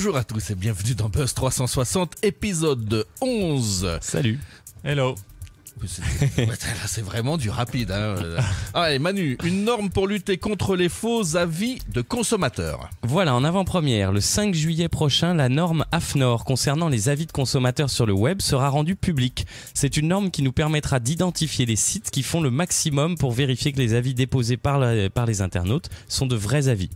Bonjour à tous et bienvenue dans Buzz 360, épisode 11. Salut. Hello. C'est vraiment du rapide. Allez Manu, une norme pour lutter contre les faux avis de consommateurs. Voilà, en avant-première, le 5 juillet prochain, la norme AFNOR concernant les avis de consommateurs sur le web sera rendue publique. C'est une norme qui nous permettra d'identifier les sites qui font le maximum pour vérifier que les avis déposés par les internautes sont de vrais avis.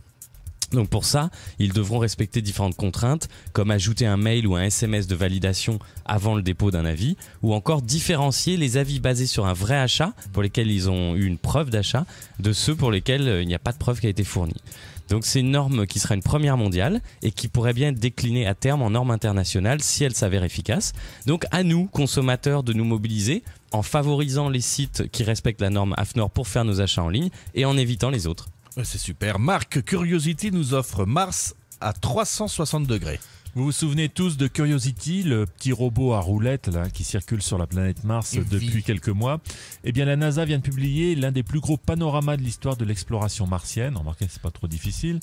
Donc pour ça, ils devront respecter différentes contraintes, comme ajouter un mail ou un SMS de validation avant le dépôt d'un avis, ou encore différencier les avis basés sur un vrai achat, pour lesquels ils ont eu une preuve d'achat, de ceux pour lesquels il n'y a pas de preuve qui a été fournie. Donc c'est une norme qui sera une première mondiale et qui pourrait bien être déclinée à terme en norme internationale si elle s'avère efficace. Donc à nous, consommateurs, de nous mobiliser en favorisant les sites qui respectent la norme AFNOR pour faire nos achats en ligne et en évitant les autres. C'est super. Marc, Curiosity nous offre Mars à 360 degrés. Vous vous souvenez tous de Curiosity, le petit robot à roulettes là, qui circule sur la planète Mars depuis quelques mois. Eh bien, la NASA vient de publier l'un des plus gros panoramas de l'histoire de l'exploration martienne. Remarquez, c'est pas trop difficile.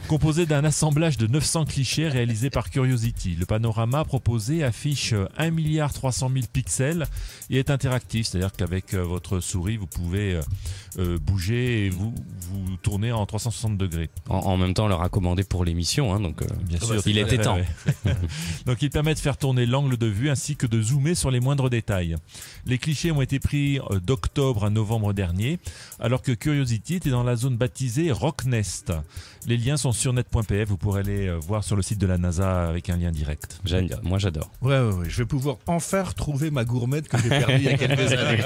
Composé d'un assemblage de 900 clichés réalisés par Curiosity. Le panorama proposé affiche 1,3 milliard pixels et est interactif. C'est-à-dire qu'avec votre souris, vous pouvez bouger et vous tourner en 360 degrés. En même temps, on leur a commandé pour l'émission, donc bien sûr, il était temps. Donc il permet de faire tourner l'angle de vue ainsi que de zoomer sur les moindres détails. Les clichés ont été pris d'octobre à novembre dernier, alors que Curiosity était dans la zone baptisée Rocknest. Les liens sont sur net.pf, vous pourrez aller voir sur le site de la NASA avec un lien direct. Moi j'adore. Ouais, je vais pouvoir enfin retrouver ma gourmette que j'ai perdue il y a quelques années.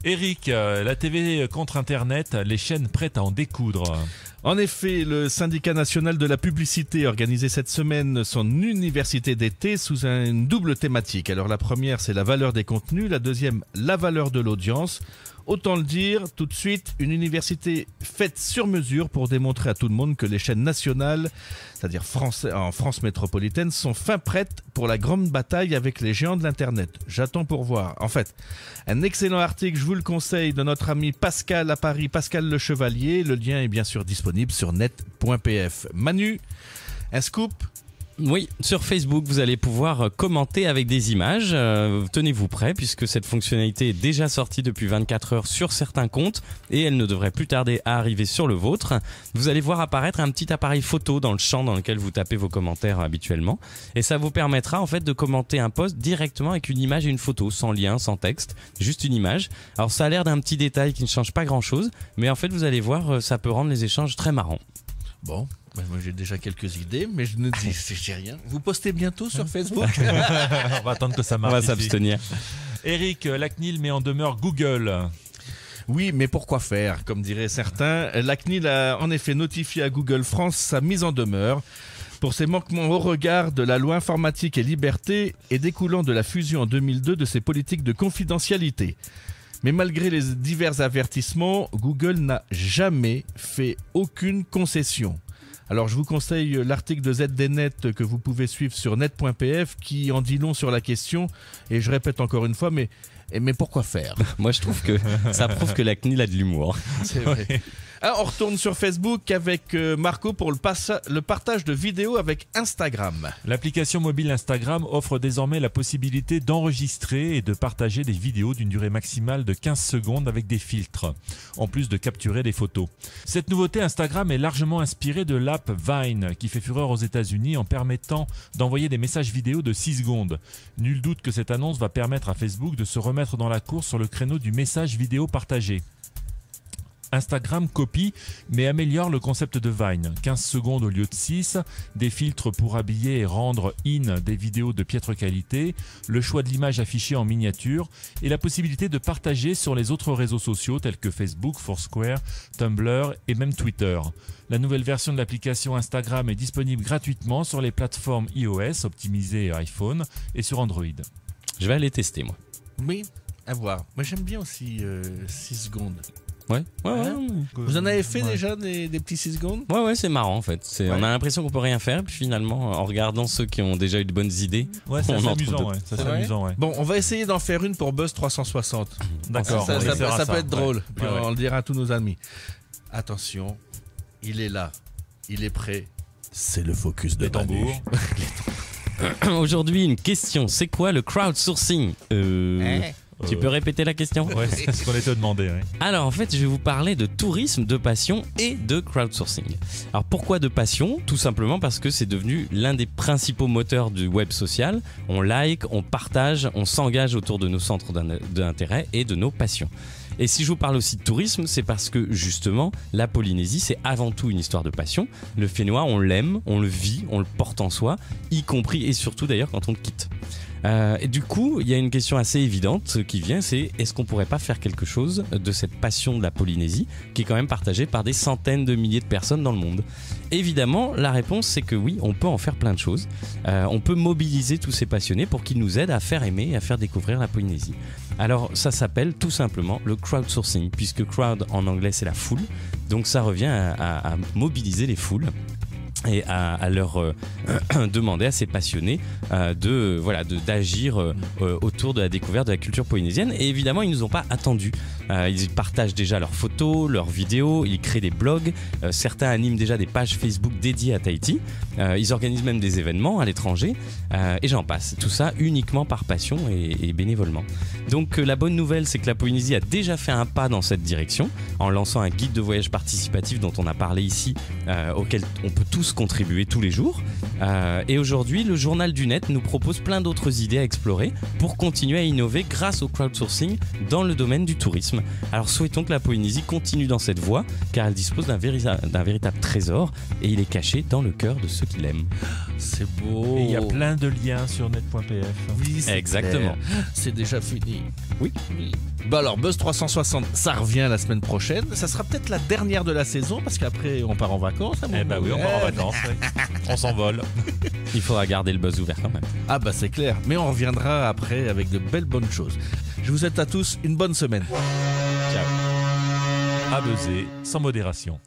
Eric, la TV contre Internet, les chaînes prêtes à en découdre. En effet, le syndicat national de la publicité a organisé cette semaine son université d'été sous une double thématique. Alors la première, c'est la valeur des contenus, la deuxième, la valeur de l'audience. Autant le dire tout de suite, une université faite sur mesure pour démontrer à tout le monde que les chaînes nationales, c'est-à-dire en France métropolitaine, sont fin prêtes pour la grande bataille avec les géants de l'Internet. J'attends pour voir. En fait, un excellent article, je vous le conseille, de notre ami Pascal à Paris, Pascal Le Chevalier. Le lien est bien sûr disponible sur net.pf. Manu, un scoop ? Oui, sur Facebook, vous allez pouvoir commenter avec des images. Tenez-vous prêts puisque cette fonctionnalité est déjà sortie depuis 24 heures sur certains comptes et elle ne devrait plus tarder à arriver sur le vôtre. Vous allez voir apparaître un petit appareil photo dans le champ dans lequel vous tapez vos commentaires habituellement et ça vous permettra en fait de commenter un post directement avec une image et une photo, sans lien, sans texte, juste une image. Alors ça a l'air d'un petit détail qui ne change pas grand-chose, mais en fait vous allez voir, ça peut rendre les échanges très marrants. Bon. Moi j'ai déjà quelques idées, mais je ne dis rien. Vous postez bientôt sur Facebook ? On va attendre que ça marche. On va s'abstenir. Eric, la CNIL met en demeure Google. Oui, mais pourquoi faire ? Comme diraient certains, la CNIL a en effet notifié à Google France sa mise en demeure pour ses manquements au regard de la loi informatique et liberté et découlant de la fusion en 2002 de ses politiques de confidentialité. Mais malgré les divers avertissements, Google n'a jamais fait aucune concession. Alors je vous conseille l'article de ZDNet que vous pouvez suivre sur net.pf qui en dit long sur la question. Et je répète encore une fois, mais pourquoi faire ? Moi je trouve que ça prouve que la CNIL a de l'humour. C'est vrai. Alors, on retourne sur Facebook avec Marco pour le partage de vidéos avec Instagram. L'application mobile Instagram offre désormais la possibilité d'enregistrer et de partager des vidéos d'une durée maximale de 15 secondes avec des filtres, en plus de capturer des photos. Cette nouveauté Instagram est largement inspirée de l'app Vine, qui fait fureur aux États-Unis en permettant d'envoyer des messages vidéo de 6 secondes. Nul doute que cette annonce va permettre à Facebook de se remettre dans la course sur le créneau du message vidéo partagé. Instagram copie mais améliore le concept de Vine. 15 secondes au lieu de 6, des filtres pour habiller et rendre des vidéos de piètre qualité, le choix de l'image affichée en miniature et la possibilité de partager sur les autres réseaux sociaux tels que Facebook, Foursquare, Tumblr et même Twitter. La nouvelle version de l'application Instagram est disponible gratuitement sur les plateformes iOS optimisées iPhone et sur Android. Je vais aller tester moi. Oui, à voir. Moi j'aime bien aussi 6 secondes. Ouais. Vous en avez fait déjà des petits 6 secondes ? Ouais, c'est marrant en fait. On a l'impression qu'on peut rien faire, puis finalement, en regardant ceux qui ont déjà eu de bonnes idées, c'est amusant. C'est amusant. Bon, on va essayer d'en faire une pour Buzz 360. D'accord. Ça peut être drôle. Puis on le dira à tous nos amis. Attention, il est là, il est prêt. C'est le focus de Les Manu. tambours. Aujourd'hui, une question. C'est quoi le crowdsourcing? Tu peux répéter la question? Ouais, c'est ce qu'on était demandé. Ouais. Alors en fait, je vais vous parler de tourisme, de passion et de crowdsourcing. Alors pourquoi de passion? Tout simplement parce que c'est devenu l'un des principaux moteurs du web social. On like, on partage, on s'engage autour de nos centres d'intérêt et de nos passions. Et si je vous parle aussi de tourisme, c'est parce que justement, la Polynésie, c'est avant tout une histoire de passion. Le Fénois, on l'aime, on le vit, on le porte en soi, y compris et surtout d'ailleurs quand on le quitte. Et du coup, il y a une question assez évidente qui vient, c'est est-ce qu'on pourrait pas faire quelque chose de cette passion de la Polynésie qui est quand même partagée par des centaines de milliers de personnes dans le monde? Évidemment, la réponse c'est que oui, on peut en faire plein de choses. On peut mobiliser tous ces passionnés pour qu'ils nous aident à faire aimer et à faire découvrir la Polynésie. Alors ça s'appelle tout simplement le crowdsourcing, puisque crowd en anglais c'est la foule, donc ça revient à mobiliser les foules et à leur demander à ces passionnés d'agir autour de la découverte de la culture polynésienne. Et évidemment, ils ne nous ont pas attendus. Ils partagent déjà leurs photos, leurs vidéos, ils créent des blogs. Certains animent déjà des pages Facebook dédiées à Tahiti. Ils organisent même des événements à l'étranger. Et j'en passe. Tout ça uniquement par passion et bénévolement. Donc la bonne nouvelle, c'est que la Polynésie a déjà fait un pas dans cette direction en lançant un guide de voyage participatif dont on a parlé ici, auquel on peut tous contribuer tous les jours. Et aujourd'hui, le journal du net nous propose plein d'autres idées à explorer pour continuer à innover grâce au crowdsourcing dans le domaine du tourisme. Alors souhaitons que la Polynésie continue dans cette voie car elle dispose d'un véritable trésor et il est caché dans le cœur de ceux qui l'aiment. C'est beau. Et il y a plein de liens sur net.pf. Oui, c'est Exactement. clair. C'est déjà fini. Oui. Bah alors Buzz 360, ça revient la semaine prochaine. Ça sera peut-être la dernière de la saison parce qu'après on part en vacances. Hein, Eh bah oui, on part en vacances. Ouais. On s'envole. Il faudra garder le buzz ouvert quand même. Ah bah c'est clair. Mais on reviendra après avec de belles bonnes choses. Je vous souhaite à tous une bonne semaine. Ciao. À buzzer sans modération.